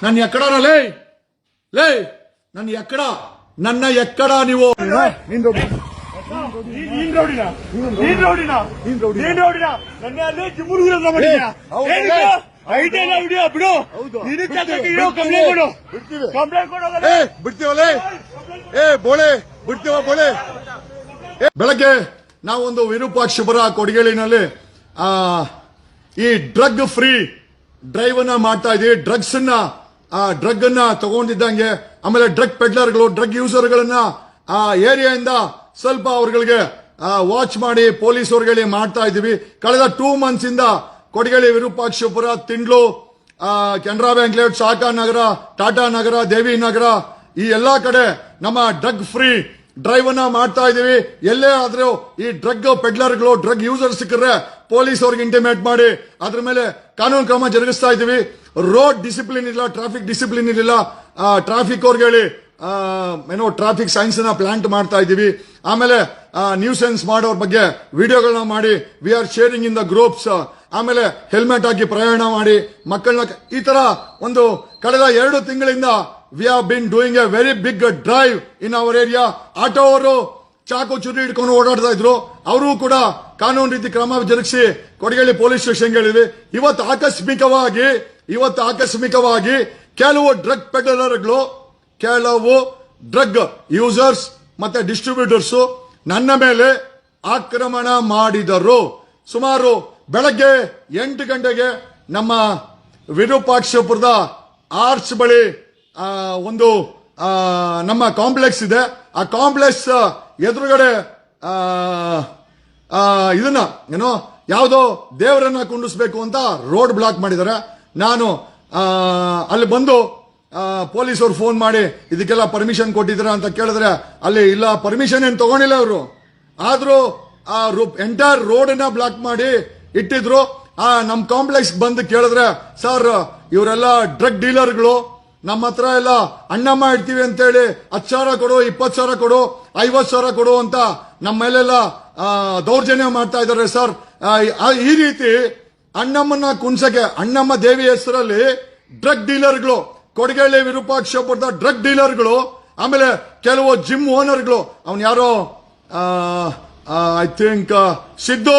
ನನ್ನ ಎಕ್ಕಡನ ಲೇ ಲೇ ನನ್ನ ಎಕ್ಕಡ ನನ್ನ ಎಕ್ಕಡ ನೀವು ಬಿಡ್ತೀವಲ್ಲೇ ಬೋಳೆ ಬಿಡ್ತೀವ ಬೋಳೆ. ಬೆಳಗ್ಗೆ ನಾವೊಂದು ವಿರೂಪಾಕ್ಷಪುರ ಕೊಡಗೇಳಿನಲ್ಲಿ ಈ ಡ್ರಗ್ ಫ್ರೀ ಡ್ರೈವ್ ಅನ್ನ ಮಾಡ್ತಾ ಇದೀವಿ. ಡ್ರಗ್ ಅನ್ನ ತಗೊಂಡಿದ್ದಂಗೆ ಆಮೇಲೆ ಡ್ರಗ್ ಪೆಡ್ಲರ್ಗಳು ಡ್ರಗ್ ಯೂಸರ್ಗಳನ್ನ ಆ ಏರಿಯಾದಿಂದ ಸ್ವಲ್ಪ ಅವ್ರಗಳಿಗೆ ವಾಚ್ ಮಾಡಿ ಪೊಲೀಸ್ ಅವ್ರಿಗೆ ಮಾಡ್ತಾ ಇದೀವಿ. ಕಳೆದ 2 months ಇಂದ ಕೊಡಗೇಳಿ ವಿರೂಪಾಕ್ಷಪುರ ತಿಂಡ್ಲು ಕೆನರಾ ಬ್ಯಾಂಕ್ ಲೇಔಟ್ ಶಾಖಾ ನಗರ ಟಾಟಾ ನಗರ ದೇವಿ ನಗರ ಈ ಎಲ್ಲಾ ಕಡೆ ನಮ್ಮ ಡ್ರಗ್ ಫ್ರೀ ಡ್ರೈವ್ ಅನ್ನ ಮಾಡ್ತಾ ಇದೀವಿ. ಎಲ್ಲೇ ಆದ್ರೂ ಈ ಡ್ರಗ್ ಪೆಡ್ಲರ್ಗಳು ಡ್ರಗ್ ಯೂಸರ್ ಸಿಕ್ಕರೆ ಪೊಲೀಸ್ ಅವ್ರಿಗೆ ಇಂಟಿಮೇಟ್ ಮಾಡಿ ಅದ್ರ ಮೇಲೆ ಕಾನೂನು ಕ್ರಮ ಜರುಗಿಸ್ತಾ ಇದೀವಿ. ರೋಡ್ ಡಿಸಿಪ್ಲಿನ್ ಇಲ್ಲ, ಟ್ರಾಫಿಕ್ ಡಿಸಿಪ್ಲಿನ್ ಇರಲಿಲ್ಲ, ಟ್ರಾಫಿಕ್ ಅವ್ರಿಗೆ ಹೇಳಿ ಏನೋ ಟ್ರಾಫಿಕ್ ಸೈನ್ಸ್ ನ ಪ್ಲಾಂಟ್ ಮಾಡ್ತಾ ಇದೀವಿ. ಆಮೇಲೆ ನ್ಯೂಸೆನ್ಸ್ ಮಾಡೋರ್ ಬಗ್ಗೆ ವಿಡಿಯೋಗಳನ್ನ ಮಾಡಿ we are sharing in the groups. ಆಮೇಲೆ ಹೆಲ್ಮೆಟ್ ಹಾಕಿ ಪ್ರಯಾಣ ಮಾಡಿ ಮಕ್ಕಳನ್ನ ಈ ತರ ಒಂದು ಕಳೆದ 2 ತಿಂಗಳಿಂದ we have been doing a very big drive in our area. Auto ಅವರು ಚಾಕು ಚುರಿ ಹಿಡ್ಕೊಂಡು ಓಡಾಡ್ತಾ ಇದ್ರು, ಅವರು ಕೂಡ ಕಾನೂನು ರೀತಿ ಕ್ರಮ ಜರುಗಿಸಿ ಕೊಡಗೇಳಿ ಪೊಲೀಸ್ ಸ್ಟೇಷನ್ಗೆ ಹೇಳಿದ್ವಿ. ಇವತ್ತು ಆಕಸ್ಮಿಕವಾಗಿ ಕೆಲವು ಡ್ರಗ್ ಪೆಡ್ಲರ್ಗಳು ಕೆಲವು ಡ್ರಗ್ ಯೂಸರ್ಸ್ ಮತ್ತೆ ಡಿಸ್ಟ್ರಿಬ್ಯೂಟರ್ಸ್ ನನ್ನ ಮೇಲೆ ಆಕ್ರಮಣ ಮಾಡಿದರು. ಸುಮಾರು ಬೆಳಗ್ಗೆ 8 ಗಂಟೆಗೆ ನಮ್ಮ ವಿರೂಪಾಕ್ಷಪುರದ ಆರ್ಚ್ ಬಳಿ ಒಂದು ನಮ್ಮ ಕಾಂಪ್ಲೆಕ್ಸ್ ಇದೆ. ಆ ಕಾಂಪ್ಲೆಕ್ಸ್ ಎದುರುಗಡೆ ಇದನ್ನ ಏನೋ ಯಾವುದೋ ದೇವರನ್ನ ಕುಂಡಿಸ್ಬೇಕು ಅಂತ ರೋಡ್ ಬ್ಲಾಕ್ ಮಾಡಿದ್ದಾರೆ. ನಾನು ಅಲ್ಲಿ ಬಂದು ಪೊಲೀಸರು ಫೋನ್ ಮಾಡಿ ಇದಕ್ಕೆಲ್ಲ ಪರ್ಮಿಷನ್ ಕೊಟ್ಟಿದ್ರ ಅಂತ ಕೇಳಿದ್ರೆ ಅಲ್ಲಿ ಇಲ್ಲ, ಪರ್ಮಿಷನ್ ಏನು ತಗೊಂಡಿಲ್ಲ ಅವರು. ಆದ್ರೂ ಎಂಟೈರ್ ರೋಡ್ ಅನ್ನ ಬ್ಲಾಕ್ ಮಾಡಿ ಇಟ್ಟಿದ್ರು. ನಮ್ ಕಾಂಪ್ಲೆಕ್ಸ್ ಬಂದು ಕೇಳಿದ್ರೆ, ಸರ್ ಇವರೆಲ್ಲ ಡ್ರಗ್ ಡೀಲರ್ಗಳು, ನಮ್ಮ ಹತ್ರ ಎಲ್ಲ ಅಣ್ಣಮ್ಮ ಇಡ್ತೀವಿ ಅಂತೇಳಿ 10,000 ಕೊಡು, 20,000 ಕೊಡು, 50,000 ಕೊಡು ಅಂತ ನಮ್ಮ ಮೇಲೆಲ್ಲ ದೌರ್ಜನ್ಯ ಮಾಡ್ತಾ ಇದ್ದಾರೆ ಸರ್. ಈ ರೀತಿ ಅಣ್ಣಮ್ಮನ್ನ ಕುಣ್ಸಕ್ಕೆ ಅಣ್ಣಮ್ಮ ದೇವಿ ಹೆಸರಲ್ಲಿ ಡ್ರಗ್ ಡೀಲರ್ಗಳು, ಕೊಡಗೇಳಿ ವಿರೂಪಾಕ್ಷಪುರದ ಡ್ರಗ್ ಡೀಲರ್ಗಳು, ಆಮೇಲೆ ಕೆಲವು ಜಿಮ್ ಓನರ್ಗಳು, ಅವನ್ ಯಾರೋ ಐ ಥಿಂಕ್ ಸಿದ್ದು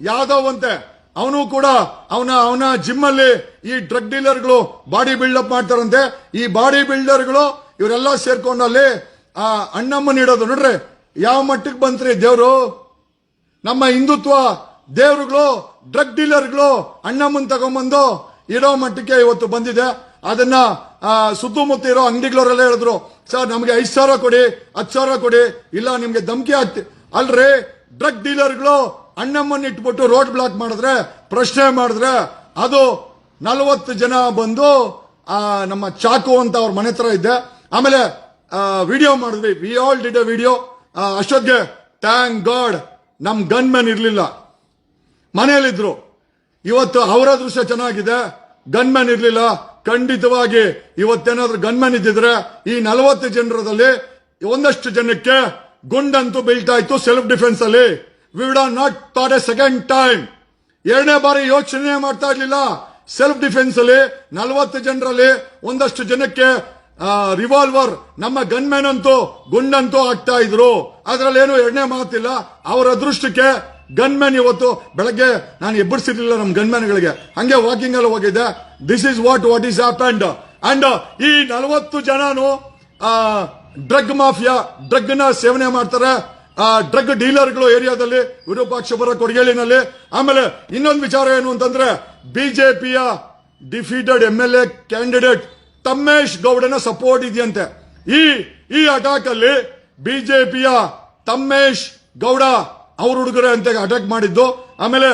ಯಾದವ್ ಅಂತೆ, ಅವನು ಕೂಡ ಅವನ ಜಿಮ್ ಅಲ್ಲಿ ಈ ಡ್ರಗ್ ಡೀಲರ್ಗಳು ಬಾಡಿ ಬಿಲ್ಡಪ್ ಮಾಡ್ತಾರಂತೆ. ಈ ಬಾಡಿ ಬಿಲ್ಡರ್ಗಳು ಇವರೆಲ್ಲ ಸೇರ್ಕೊಂಡಲ್ಲಿ ಅಣ್ಣಮ್ಮ ನೀಡೋದು ನೋಡ್ರಿ ಯಾವ ಮಟ್ಟಕ್ಕೆ ಬಂತ್ರಿ ದೇವ್ರು. ನಮ್ಮ ಹಿಂದುತ್ವ ದೇವ್ರುಗಳು ಡ್ರಗ್ ಡೀಲರ್ಗಳು ಅಣ್ಣಮ್ಮನ್ ತಗೊಂಡ್ಬಂದು ಇರೋ ಮಟ್ಟಕ್ಕೆ ಇವತ್ತು ಬಂದಿದೆ. ಅದನ್ನ ಸುತ್ತಮುತ್ತ ಇರೋ ಅಂಗಡಿಗಳವರೆಲ್ಲ ಹೇಳಿದ್ರು, ಸರ್ ನಮ್ಗೆ 5,000 ಕೊಡಿ, 10,000 ಕೊಡಿ, ಇಲ್ಲ ನಿಮ್ಗೆ ಧಮಕಿ ಆಗ್ತಿ ಅಲ್ರಿ. ಡ್ರಗ್ ಡೀಲರ್ಗಳು ಅಣ್ಣಮ್ಮನ್ನ ಇಟ್ಬಿಟ್ಟು ರೋಡ್ ಬ್ಲಾಕ್ ಮಾಡಿದ್ರೆ, ಪ್ರಶ್ನೆ ಮಾಡಿದ್ರೆ ಅದು 40 ಜನ ಬಂದು ನಮ್ಮ ಚಾಕು ಅಂತ ಅವ್ರ ಮನೆ ಹತ್ರ ಇದ್ದೆ. ಆಮೇಲೆ ವಿಡಿಯೋ ಮಾಡಿದ್ವಿ, we all did A video. ಅಷ್ಟೊತ್ತಿಗೆ ಥ್ಯಾಂಕ್ ಗಾಡ್ ನಮ್ ಗನ್ ಮ್ಯಾನ್ ಇರ್ಲಿಲ್ಲ, ಮನೆಯಲ್ಲಿದ್ರು. ಇವತ್ತು ಅವರ ದೃಶ್ಯ ಚೆನ್ನಾಗಿದೆ, ಗನ್ ಮ್ಯಾನ್ ಇರ್ಲಿಲ್ಲ. ಖಂಡಿತವಾಗಿ ಇವತ್ತೇನಾದ್ರೂ ಗನ್ ಮ್ಯಾನ್ ಇದ್ದಿದ್ರೆ ಈ 40 ಜನರದಲ್ಲಿ ಒಂದಷ್ಟು ಜನಕ್ಕೆ ಗುಂಡಂತೂ ಬೀಳ್ತಾ ಇತ್ತು ಸೆಲ್ಫ್ ಡಿಫೆನ್ಸ್ ಅಲ್ಲಿ. We would have not thought A second time. 2ನೇ ಬಾರಿ ಯೋಚನೆ ಮಾಡ್ತಾ ಇರ್ಲಿಲ್ಲ. ಸೆಲ್ಫ್ ಡಿಫೆನ್ಸ್ ಅಲ್ಲಿ 40 ಜನರಲ್ಲಿ ಒಂದಷ್ಟು ಜನಕ್ಕೆ ರಿವಾಲ್ವರ್, ನಮ್ಮ ಗನ್ ಮ್ಯಾನ್ ಅಂತೂ ಗುಂಡಂತೂ ಆಗ್ತಾ ಇದ್ರು. ಅದ್ರಲ್ಲೇನು 2ನೇ ಮಾತಿಲ್ಲ. ಅವರ ಅದೃಷ್ಟಕ್ಕೆ ಗನ್ ಮ್ಯಾನ್ ಇವತ್ತು ಬೆಳಗ್ಗೆ ನಾನು ಎಬ್ಬರಿಸಿರ್ಲಿಲ್ಲ ನಮ್ಮ ಗನ್ ಮ್ಯಾನ್ಗಳಿಗೆ, ಹಂಗೆ ವಾಕಿಂಗ್ ಅಲ್ಲಿ ಹೋಗಿದ್ದೆ. This is what is happened. And ಈ 40 ಜನನು ಡ್ರಗ್ ಮಾಫಿಯಾ, ಡ್ರಗ್ ನ ಸೇವನೆ ಮಾಡ್ತಾರೆ, ಡ್ರಗ್ ಡೀಲರ್ಗಳು ಏರಿಯಾದಲ್ಲಿ ವಿರೂಪಾಕ್ಷಪುರ ಕೊಡಗೇಳಿನಲ್ಲಿ. ಆಮೇಲೆ ಇನ್ನೊಂದು ವಿಚಾರ ಏನು ಅಂತಂದ್ರೆ, ಬಿಜೆಪಿಯ defeated MLA candidate Thammesh ಗೌಡನ support ಇದೆಯಂತೆ. ಈ ಅಟ್ಯಾಕ್ ಅಲ್ಲಿ ಬಿಜೆಪಿಯ ತಮ್ಮೇಶ್ ಗೌಡ ಅವ್ರ ಹುಡುಗರೇ ಅಂತ ಅಟ್ಯಾಕ್ ಮಾಡಿದ್ದು. ಆಮೇಲೆ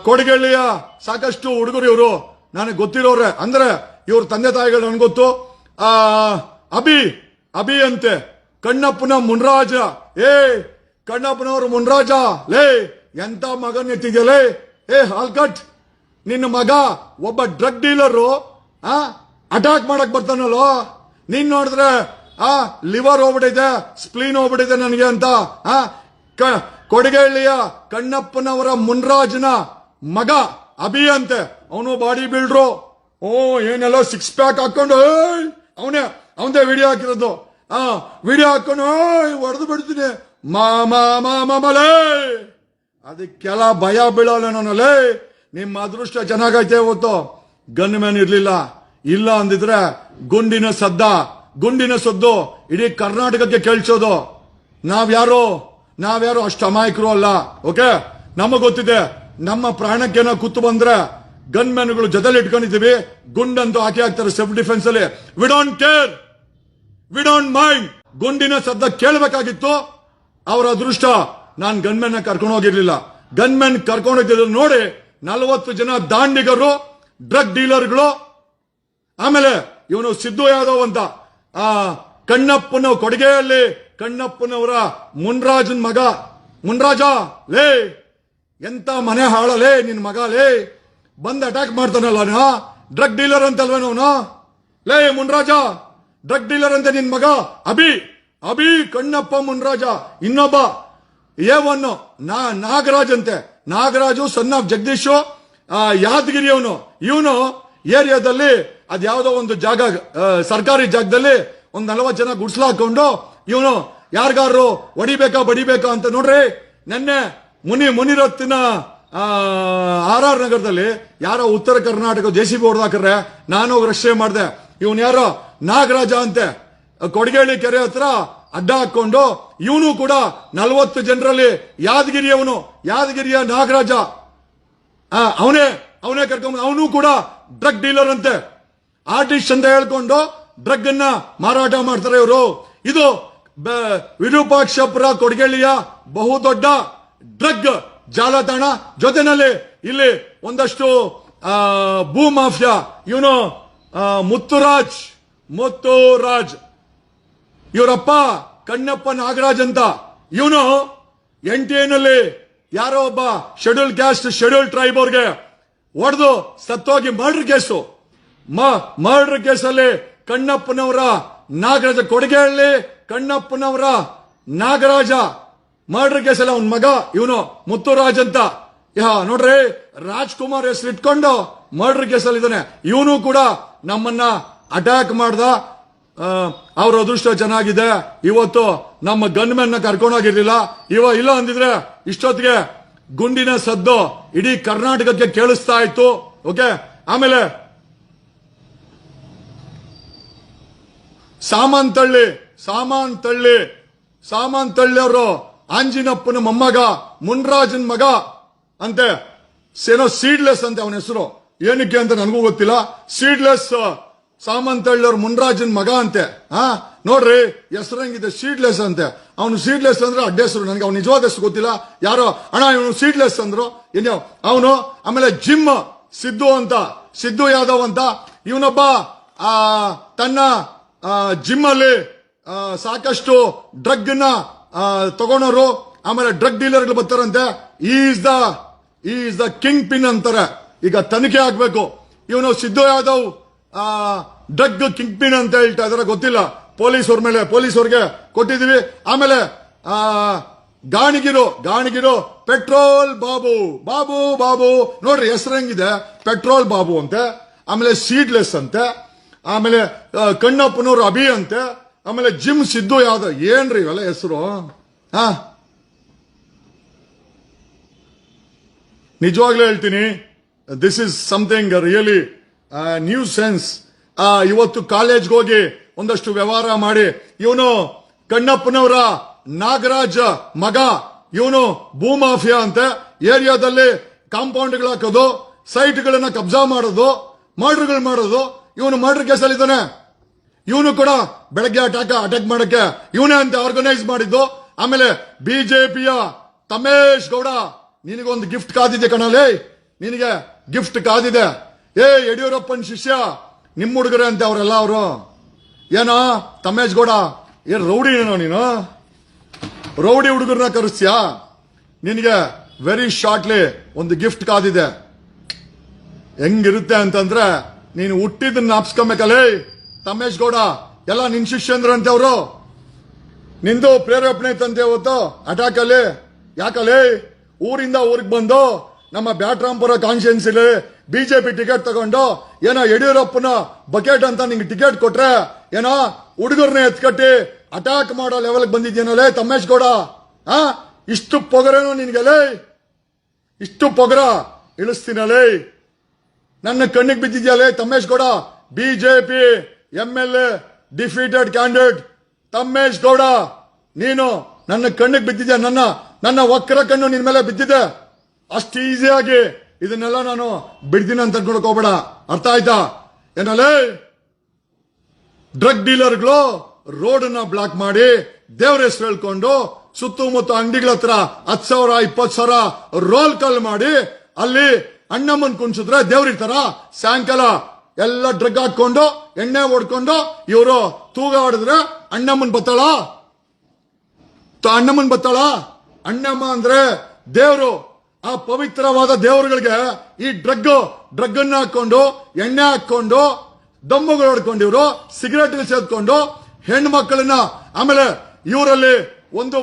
ಕೊಡಗೇಳಿಯ ಸಾಕಷ್ಟು ಹುಡುಗರು ಇವರು ನನಗೆ ಗೊತ್ತಿರೋರೆ, ಅಂದ್ರೆ ಇವ್ರ ತಂದೆ ತಾಯಿಗಳು ನನ್ಗೆ ಗೊತ್ತು. ಅಭಿ ಅಂತೆ, ಕಣ್ಣಪ್ಪನ ಮುನ್ರಾಜ. ಕಣ್ಣಪ್ಪನವರು ಮುನ್ರಾಜ ಲೇ, ಎಂತ ಮಗನ್ ಎತ್ತಿದ್ಯಲೇ. ಹಾಲ್ಕಟ್, ನಿನ್ನ ಮಗ ಒಬ್ಬ ಡ್ರಗ್ ಡೀಲರು ಅಟ್ಯಾಕ್ ಮಾಡಕ್ ಬರ್ತಾನಲ್ಲೋ. ನೀನ್ ನೋಡಿದ್ರೆ ಲಿವರ್ ಹೋಗ್ಬಿಟ್ಟಿದೆ, ಸ್ಪ್ಲೀನ್ ಹೋಗ್ಬಿಟ್ಟಿದೆ ನನಗೆ ಅಂತ. ಕೊಡಗೇಳಿಯ ಕಣ್ಣಪ್ಪನವರ ಮುನ್ರಾಜ್ನ ಮಗ ಅಭಿ ಅಂತೆ, ಅವನು ಬಾಡಿ ಬಿಲ್ಡ್ರು, ಓ ಏನೆಲ್ಲ 6 ಪ್ಯಾಕ್ ಹಾಕೊಂಡು ಅವನದೇ ವಿಡಿಯೋ ಹಾಕಿರೋದು. ವಿಡಿಯೋ ಹಾಕೊಂಡು ಹೊಡೆದು ಬಿಡ್ತೀನಿ ಮಾಮಲೇ. ಅದಕ್ಕೆಲ್ಲ ಭಯ ಬೀಳಲ್ಲ ನಾನಲ್ಲೇ. ನಿಮ್ಮ ಅದೃಷ್ಟ ಚೆನ್ನಾಗೈತೆ ಇವತ್ತು. ಗನ್ ಮ್ಯಾನ್ ಇರ್ಲಿಲ್ಲ. ಇಲ್ಲ ಅಂದಿದ್ರೆ ಗುಂಡಿನ ಸದ್ದು ಇಡೀ ಕರ್ನಾಟಕಕ್ಕೆ ಕೇಳಿಸೋದು. ನಾವ್ಯಾರು ಅಷ್ಟು ಅಮಾಯಕರು ಅಲ್ಲ. ಓಕೆ, ನಮಗ್ ಗೊತ್ತಿದೆ ನಮ್ಮ ಪ್ರಾಣಕ್ಕೇನೋ ಕುತ್ತು ಬಂದ್ರೆ ಗನ್ ಮ್ಯಾನ್ಗಳು ಜೊತೆಲಿ ಇಟ್ಕೊಂಡಿದ್ದೀವಿ. ಗುಂಡಂತೂ ಹಾಕ್ತಾರೆ ಸೆಲ್ಫ್ ಡಿಫೆನ್ಸ್ ಅಲ್ಲಿ. We don't care, we don't mind. ಗುಂಡಿನ ಸದ್ದ ಕೇಳಬೇಕಾಗಿತ್ತು. ಅವರ ಅದೃಷ್ಟ ನಾನು ಗನ್ ಮ್ಯಾನ್ ಕರ್ಕೊಂಡು ಹೋಗಿರ್ಲಿಲ್ಲ. ಗನ್ ಮ್ಯಾನ್ ಕರ್ಕೊಂಡು ಹೋಗಿದ್ರು ನೋಡಿ 40 ಜನ ದಾಂಡಿಗರು, ಡ್ರಗ್ ಡೀಲರ್ಗಳು. ಆಮೇಲೆ ಇವನು ಸಿದ್ದು ಯಾದವ್ ಅಂತ ಕಣ್ಣಪ್ಪನ ಕೊಡುಗೆಯಲ್ಲಿ ಕಣ್ಣಪ್ಪನವರ ಮುನ್ರಾಜನ್ ಮಗ. ಮುನ್ರಾಜ ಲೇ, ಎಂತ ಮನೆ ಹಾಳಲೇ ನಿನ್ ಮಗ ಲೇ. ಬಂದ್ ಅಟ್ಯಾಕ್ ಮಾಡ್ತಾನಲ್ಲ, ಡ್ರಗ್ ಡೀಲರ್ ಅಂತಲ್ವೇನವನು. ಲೇ ಮುನ್ರಾಜ, ಡ್ರಗ್ ಡೀಲರ್ ಅಂತ ನಿನ್ ಮಗ ಅಭಿ ಕಣ್ಣಪ್ಪ ಮುನ್ರಾಜ. ಇನ್ನೊಬ್ಬ ಏವನ್ನು ನಾಗರಾಜ್ ಅಂತೆ. ನಾಗರಾಜು ಸನ್ ಆಫ್ ಜಗದೀಶು, ಯಾದಗಿರಿ ಅವನು. ಇವನು ಏರಿಯಾದಲ್ಲಿ ಅದ್ಯಾವುದೋ ಒಂದು ಜಾಗ, ಸರ್ಕಾರಿ ಜಾಗದಲ್ಲಿ ಒಂದ್ 40 ಜನ ಗುಡ್ಸ್ಲಾಕೊಂಡು ಇವನು ಯಾರಿಗಾರು ಹೊಡಿಬೇಕಾ ಬಡಿಬೇಕಾ ಅಂತ ನೋಡ್ರಿ. ನೆನ್ನೆ ಮುನಿರತ್ನ RR ನಗರದಲ್ಲಿ ಯಾರೋ ಉತ್ತರ ಕರ್ನಾಟಕ JCB ಹೊಡೆದಾಕ್ರೆ ನಾನು ಹೋಗಿ ರಕ್ಷಣೆ ಮಾಡಿದೆ. ಇವನ್ ಯಾರೋ ನಾಗರಾಜ ಅಂತೆ, ಕೊಡಗೇಳಿ ಕೆರೆ ಹತ್ರ ಅಡ್ಡ ಹಾಕೊಂಡು ಇವನು ಕೂಡ 40 ಜನರಲ್ಲಿ ಯಾದಗಿರಿಯ ನಾಗರಾಜ ಅವನೇ ಕರ್ಕೊಂಡ್. ಅವನು ಕೂಡ ಡ್ರಗ್ ಡೀಲರ್ ಅಂತೆ. ಆರ್ಟಿಸ್ಟ್ ಅಂತ ಹೇಳ್ಕೊಂಡು ಡ್ರಗ್ ಅನ್ನ ಮಾರಾಟ ಮಾಡ್ತಾರೆ ಇವರು. ಇದು ವಿರೂಪಾಕ್ಷಪುರ ಕೊಡಗೇಳಿಯ ಬಹುದೊಡ್ಡ ಡ್ರಗ್ ಜಾಲತಾಣ. ಜೊತೆನಲ್ಲಿ ಇಲ್ಲಿ ಒಂದಷ್ಟು ಭೂ ಮಾಫಿಯಾ. ಇವನು ಮುತ್ತುರಾಜ್ ಇವರಪ್ಪ ಕಣ್ಣಪ್ಪ ನಾಗರಾಜ್ ಅಂತ. ಇವನು NTA ಯಾರೋ ಒಬ್ಬ ಶೆಡ್ಯೂಲ್ ಕ್ಯಾಸ್ಟ್ ಶೆಡ್ಯೂಲ್ ಟ್ರೈಬ್ ಅವ್ರಿಗೆ ಹೊಡೆದು ಸತ್ತೋಗಿ ಮರ್ಡರ್ ಕೇಸಲ್ಲಿ ಕಣ್ಣಪ್ಪನವರ ನಾಗರಾಜ, ಕೊಡಗೇಹಳ್ಳಿ ಕಣ್ಣಪ್ಪನವರ ನಾಗರಾಜ ಮರ್ಡರ್ ಕೇಸಲ್ಲಿ ಅವನ ಮಗ ಇವನು ಮುತ್ತುರಾಜ್ ಅಂತ. ನೋಡ್ರಿ, ರಾಜ್ಕುಮಾರ್ ಹೆಸರು ಇಟ್ಕೊಂಡು ಮರ್ಡರ್ ಕೇಸಲ್ಲಿ ಇದ್ದಾನೆ. ಇವನು ಕೂಡ ನಮ್ಮನ್ನ ಅಟ್ಯಾಕ್ ಮಾಡ್ದ. ಅವ್ರ ಅದೃಷ್ಟ ಚೆನ್ನಾಗಿದೆ, ಇವತ್ತು ನಮ್ಮ ಗನ್ ಮ್ಯಾನ್ ನ ಕರ್ಕೊಂಡೋಗಿರ್ಲಿಲ್ಲ. ಇಲ್ಲ ಅಂದಿದ್ರೆ ಇಷ್ಟೊತ್ತಿಗೆ ಗುಂಡಿನ ಸದ್ದು ಇಡೀ ಕರ್ನಾಟಕಕ್ಕೆ ಕೇಳಿಸ್ತಾ ಇತ್ತು. ಓಕೆ, ಆಮೇಲೆ ಸಾಮಾಂತಳ್ಳಿ ಅವರು ಆಂಜಿನಪ್ಪನ ಮೊಮ್ಮಗ, ಮುನ್ರಾಜನ್ ಮಗ ಅಂತೆ. ಏನೋ ಸೀಡ್ಲೆಸ್ ಅಂತೆ ಅವನ ಹೆಸರು. ಏನಕ್ಕೆ ಅಂತ ನನಗೂ ಗೊತ್ತಿಲ್ಲ. ಸೀಡ್ಲೆಸ್ ಸಾಮಂತಳ್ಳಿ ಅವ್ರ ಮುನ್ರಾಜನ್ ಮಗ ಅಂತೆ. ನೋಡ್ರಿ ಹೆಸರು ಹೆಂಗಿದೆ, ಸೀಡ್ಲೆಸ್ ಅಂತೆ. ಅವನು ಸೀಡ್ಲೆಸ್ ಅಂದ್ರೆ ಅಡ್ಡ ಹೆಸರು. ನನಗೆ ಅವ್ನು ನಿಜವಾದ ಹೆಸರು ಗೊತ್ತಿಲ್ಲ. ಯಾರೋ ಅಣ್ಣ ಇವನು ಸೀಡ್ಲೆಸ್ ಅಂದ್ರು. ಅವನು. ಆಮೇಲೆ ಸಿದ್ದು ಯಾದವ್ ಅಂತ. ಇವನೊಬ್ಬ ತನ್ನ ಜಿಮ್ ಅಲ್ಲಿ ಸಾಕಷ್ಟು ಡ್ರಗ್ ನ ತಗೊಂಡವರು. ಆಮೇಲೆ ಡ್ರಗ್ ಡೀಲರ್ಗಳು ಬರ್ತಾರಂತೆ. ಈಸ್ ದ ಕಿಂಗ್ ಪಿನ್ ಅಂತಾರೆ. ಈಗ ತನಿಖೆ ಆಗ್ಬೇಕು. ಇವನು Siddu Yadav drug kingpin ಅಂತ ಹೇಳ್ತಾ ಇದಾರೆ, ಗೊತ್ತಿಲ್ಲ. ಪೊಲೀಸವ್ರಿಗೆ ಕೊಟ್ಟಿದೀವಿ. ಆಮೇಲೆ ಗಾಣಿಗಿರು ಪೆಟ್ರೋಲ್ ಬಾಬು ನೋಡ್ರಿ ಹೆಸರು ಹೆಂಗಿದೆ, ಪೆಟ್ರೋಲ್ ಬಾಬು ಅಂತೆ. ಆಮೇಲೆ ಸೀಡ್ಲೆಸ್ ಅಂತೆ. ಆಮೇಲೆ ಕಣ್ಣಪ್ಪನವರು ಅಭಿ ಅಂತೆ. ಆಮೇಲೆ ಜಿಮ್ ಸಿದ್ದು ಯಾದವ್. ಏನ್ರಿ ಇವೆಲ್ಲ ಹೆಸರು? ನಿಜವಾಗ್ಲೂ ಹೇಳ್ತೀನಿ, this is something really new sense. ಇವತ್ತು ಕಾಲೇಜ್ಗೆ ಹೋಗಿ ಒಂದಷ್ಟು ವ್ಯವಹಾರ ಮಾಡಿ ಇವನು ಕಣ್ಣಪ್ಪನವರ ನಾಗರಾಜ್ ಮಗ. ಇವನು ಭೂ ಮಾಫಿಯಾ ಅಂತೆ. ಏರಿಯಾದಲ್ಲಿ ಕಾಂಪೌಂಡ್ಗಳು ಹಾಕೋದು, ಸೈಟ್ಗಳನ್ನ ಕಬ್ಜಾ ಮಾಡೋದು, ಮರ್ಡರ್ಗಳು ಮಾಡೋದು. ಇವನು ಮರ್ಡರ್ ಕೇಸಲ್ಲಿ ಇದ್ದಾನೆ. ಇವನು ಕೂಡ ಬೆಳಗ್ಗೆ ಅಟ್ಯಾಕ್ ಮಾಡಕ್ಕೆ ಇವನೇ ಅಂತ ಆರ್ಗನೈಸ್ ಮಾಡಿದ್ದು. ಆಮೇಲೆ ಬಿಜೆಪಿಯ ತಮೇಶ್ ಗೌಡ, ನಿನಗೊಂದು ಗಿಫ್ಟ್ ಕಾದಿದೆ ಕಣಲೇ, ನಿನಗೆ ಗಿಫ್ಟ್ ಕಾದಿದೆ. ಯಡಿಯೂರಪ್ಪನ ಶಿಷ್ಯ ನಿಮ್ಮ ಹುಡುಗರೇ ಅಂತೆ ಅವರೆಲ್ಲ. ಅವರು ಏನೋ ತಮೇಶ್ ಗೌಡ, ರೌಡಿ ಏನೋ ನೀನು, ರೌಡಿ ಹುಡುಗರನ್ನ ಕರೆಸ್ತೀಯಾ? ನಿನಗೆ ವೆರಿ ಶಾರ್ಟ್ಲಿ ಒಂದು ಗಿಫ್ಟ್ ಕಾದಿದೆ. ಹೆಂಗಿರುತ್ತೆ ಅಂತಂದ್ರೆ ನೀನು ಹುಟ್ಟಿದ್ದನ್ನ ನಾಪ್ಸ್ಕೊಬೇಕಲ್ಲೇ ತಮೇಶ್ ಗೌಡ. ಎಲ್ಲ ನಿನ್ ಶಿಷ್ಯಂದ್ರಂತೆ ಅವರು. ನಿಂದು ಪ್ರೇರೇಪಣೆ ತಂದೆ ಇವತ್ತು ಅಟ್ಯಾಕ್ ಅಲ್ಲಿ. ಯಾಕಲ್ಲೇ ಊರಿಂದ ಊರಿಗೆ ಬಂದು ನಮ್ಮ ಬ್ಯಾಟ್ರಾಂಪುರ ಕಾನ್ಸ್ಟಿಟ್ಯೂನ್ಸಿಲಿ ಬಿಜೆಪಿ ಟಿಕೆಟ್ ತಗೊಂಡು ಏನೋ ಯಡಿಯೂರಪ್ಪನ ಬಕೆಟ್ ಅಂತ ನಿಂಗೆ ಟಿಕೆಟ್ ಕೊಟ್ರೆ ಏನೋ ಹುಡುಗರ್ನ ಎತ್ಕಟ್ಟಿ ಅಟ್ಯಾಕ್ ಮಾಡೋ ಲೆವೆಲ್ ಬಂದಿದ್ಯೇನಲ್ಲೇ ತಮ್ಮೇಶ್ ಗೌಡ. ಇಷ್ಟು ಪೊಗರೇನೋ ನಿನ್ಗೆಲೇ, ಇಷ್ಟು ಪೊಗರ ಇಳಿಸ್ತೀನಲ್ಲೇ, ನನ್ನ ಕಣ್ಣಿಗೆ ಬಿದ್ದಿದ್ಯಲ್ಲೇ Tammesh Gowda. BJP MLA defeated candidate Tammesh Gowda, ನೀನು ನನ್ನ ಕಣ್ಣಿಗೆ ಬಿದ್ದಿದ್ಯಾ. ನನ್ನ ವಕ್ರ ಕಣ್ಣು ನಿನ್ ಮೇಲೆ ಬಿದ್ದಿದೆ. ಅಷ್ಟು ಈಸಿಯಾಗಿ ಇದನ್ನೆಲ್ಲ ನಾನು ಬಿಡ್ತೀನಿ ಅಂತ ಅನ್ಕೊಳಕ್ ಹೋಗ್ಬೇಡ. ಅರ್ಥ ಆಯ್ತಾ ಏನಲ್ಲೇ? ಡ್ರಗ್ ಡೀಲರ್ಗಳು ರೋಡ್ ಬ್ಲಾಕ್ ಮಾಡಿ ದೇವ್ರ ಹೆಸರು ಹೇಳ್ಕೊಂಡು ಸುತ್ತಮುತ್ತ ಅಂಗಡಿಗಳ ಹತ್ರ 10,000 20,000 ರೋಲ್ ಕಾಲ್ ಮಾಡಿ ಅಲ್ಲಿ ಅಣ್ಣಮ್ಮನ್ ಕುಣಿಸಿದ್ರೆ ದೇವ್ರಿರ್ತಾರ. ಸಾಯಂಕಾಲ ಎಲ್ಲ ಡ್ರಗ್ ಹಾಕೊಂಡು ಎಣ್ಣೆ ಹೊಡ್ಕೊಂಡು ಇವರು ತೂಗ ಹೊಡೆದ್ರೆ ಅಣ್ಣಮ್ಮನ್ ಬತ್ತಾಳ. ಅಣ್ಣಮ್ಮನ್ ಬತ್ತಾಳ. ಅಣ್ಣಮ್ಮ ಅಂದ್ರೆ ದೇವ್ರು. ಆ ಪವಿತ್ರವಾದ ದೇವರುಗಳಿಗೆ ಈ ಡ್ರಗ್ ಅನ್ನ ಹಾಕೊಂಡು ಎಣ್ಣೆ ಹಾಕೊಂಡು ದಮ್ಮುಗಳು ಹೊಡ್ಕೊಂಡಿವ್ರು, ಸಿಗರೇಟ್ ಸೇದ್ಕೊಂಡು ಹೆಣ್ಣು ಮಕ್ಕಳನ್ನ. ಆಮೇಲೆ ಇವರಲ್ಲಿ ಒಂದು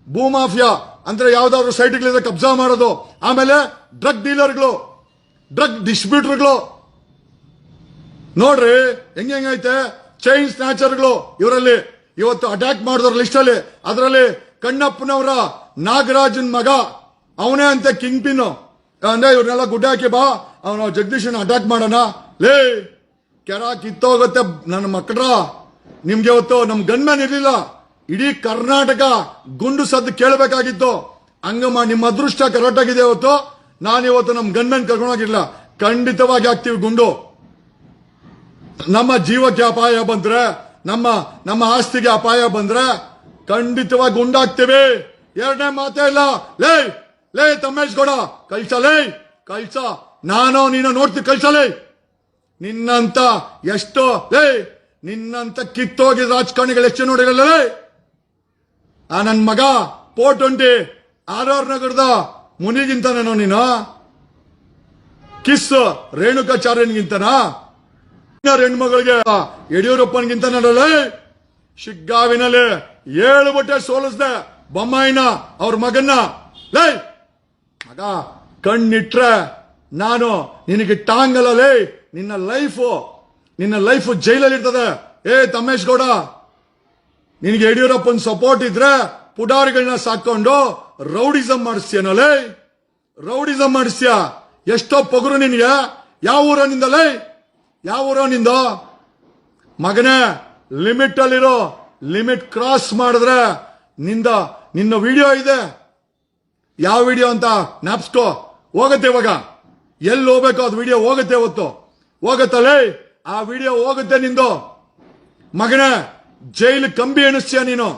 ಭೂಮಾಫಿಯಾ ಅಂದ್ರೆ ಯಾವ್ದಾದ್ರು ಸೈಟ್ಗಳಿಂದ ಕಬ್ಜಾ ಮಾಡೋದು. ಆಮೇಲೆ ಡ್ರಗ್ ಡೀಲರ್ಗಳು, ಡ್ರಗ್ ಡಿಸ್ಟ್ರಿಬ್ಯೂಟರ್ಗಳು ನೋಡ್ರಿ ಹೆಂಗೈತೆ. ಚೈನ್ ಸ್ನ್ಯಾಚರ್ಗಳು ಇವರಲ್ಲಿ ಇವತ್ತು ಅಟ್ಯಾಕ್ ಮಾಡಿದವ್ರ ಲಿಸ್ಟ್ ಅಲ್ಲಿ. ಅದರಲ್ಲಿ ಕಣ್ಣಪ್ಪನವರ ನಾಗರಾಜನ್ ಮಗ ಅವನೇ ಅಂತ ಕಿಂಗ್ ಪಿನ್. ಅಂದ್ರೆ ಇವ್ರನ್ನೆಲ್ಲ ಗುಡ್ಡ ಹಾಕಿ ಬಾ, ಅವನು ಜಗದೀಶನ್ ಅಟ್ಯಾಕ್ ಮಾಡೋಣ. ಲೇ ಕೆರ ಕಿತ್ತೋಗುತ್ತೆ ನನ್ನ ಮಕ್ಕಳ. ನಿಮ್ಗೆ ಇವತ್ತು ನಮ್ ಗನ್ಮ್ಯಾನ್ ಇರ್ಲಿಲ್ಲ, ಇಡೀ ಕರ್ನಾಟಕ ಗುಂಡು ಸದ್ದು ಕೇಳಬೇಕಾಗಿತ್ತು. ಹಂಗ ನಿಮ್ಮ ಅದೃಷ್ಟ ಕರೆಕ್ಟ್ ಆಗಿದೆ. ಇವತ್ತು ನಾನಿವತ್ತು ನಮ್ ಗನ್ಮ್ಯಾನ್ ಕರ್ಕೊಂಡೋಗಿರ್ಲಿಲ್ಲ. ಖಂಡಿತವಾಗಿ ಹಾಕ್ತಿವಿ ಗುಂಡು. ನಮ್ಮ ಜೀವಕ್ಕೆ ಅಪಾಯ ಬಂದ್ರೆ, ನಮ್ಮ ಆಸ್ತಿಗೆ ಅಪಾಯ ಬಂದ್ರೆ ಖಂಡಿತವಾಗಿ ಗುಂಡಾಗ್ತೀವಿ. ಎರಡನೇ ಮಾತೇ ಇಲ್ಲ. ಲೇ ತಮ್ಮೇಶ್ ಗೌಡ ಕಳ್ಸ. ನಾನು ನೀನು ನೋಡ್ತೀವಿ ಕಳ್ಸಲೇ. ನಿನ್ನಂತ ಎಷ್ಟೋ ನಿನ್ನಂತ ಕಿತ್ತೋಗಿ ರಾಜಕಾರಣಿಗಳು ಎಷ್ಟು ನೋಡಿರಲ್ಲ. ಆ ನನ್ ಮಗ 420 RR ನಗರದ ಮುನಿಗಿಂತನೇನೋ ನೀನು. ಕಿಸ್ ರೇಣುಕಾಚಾರ್ಯನ್ಗಿಂತನ ಹೆಣ್ಮಗಳಿಗೆ ಯಡಿಯೂರಪ್ಪನ್ಗಿಂತ ನಡಲೇ. ಶಿಗ್ಗಾವಿನಲ್ಲಿ 7 ಬಟ್ಟೆ ಸೋಲಿಸ್ದೆ ಬೊಮ್ಮಾಯಿನ ಅವ್ರ ಮಗನ್ನ. ಲೇ ಮಗ ಕಣ್ಣಿಟ್ರೆ ನಾನು ನಿನಗೆ ಟಾಂಗಲ್ಲ. ನಿನ್ನ ಲೈಫ್ ಜೈಲಲ್ಲಿ ಇರ್ತದೆ. ತಮ್ಮೇಶ್ ಗೌಡ, ನಿನಗೆ ಯಡಿಯೂರಪ್ಪನ ಸಪೋರ್ಟ್ ಇದ್ರೆ ಪುಡಾರಿಗಳನ್ನ ಸಾಕೊಂಡು ರೌಡಿಸಂ ಮಾಡಿಸ್ತೀಯನಲ್ಲೇ. ರೌಡಿಸಂ ಮಾಡಿಸ್ತೀಯ. ಎಷ್ಟೋ ಪೊಗರು ನಿನಗೆ. ಯಾವ ಊರ ನಿಂದ ಮಗನೇ? ಲಿಮಿಟ್ ಅಲ್ಲಿರೋ. ಲಿಮಿಟ್ ಕ್ರಾಸ್ ಮಾಡಿದ್ರೆ ನಿನ್ನ ವಿಡಿಯೋ ಇದೆ. ಯಾವ ವಿಡಿಯೋ ಅಂತ ಜ್ಞಾಪಿಸ್ಕೋ. ಹೋಗತ್ತೆ ಇವಾಗ. ಎಲ್ಲಿ ಹೋಗ್ಬೇಕು ಅದು ವಿಡಿಯೋ ಹೋಗುತ್ತೆ. ಇವತ್ತು ಹೋಗತ್ತಲ್ಲೇ ಆ ವಿಡಿಯೋ ಹೋಗುತ್ತೆ ನಿಂದು. ಮಗನೇ ಜೈಲು ಕಂಬಿ ಎಣಿಸ್ತೀಯ ನೀನು.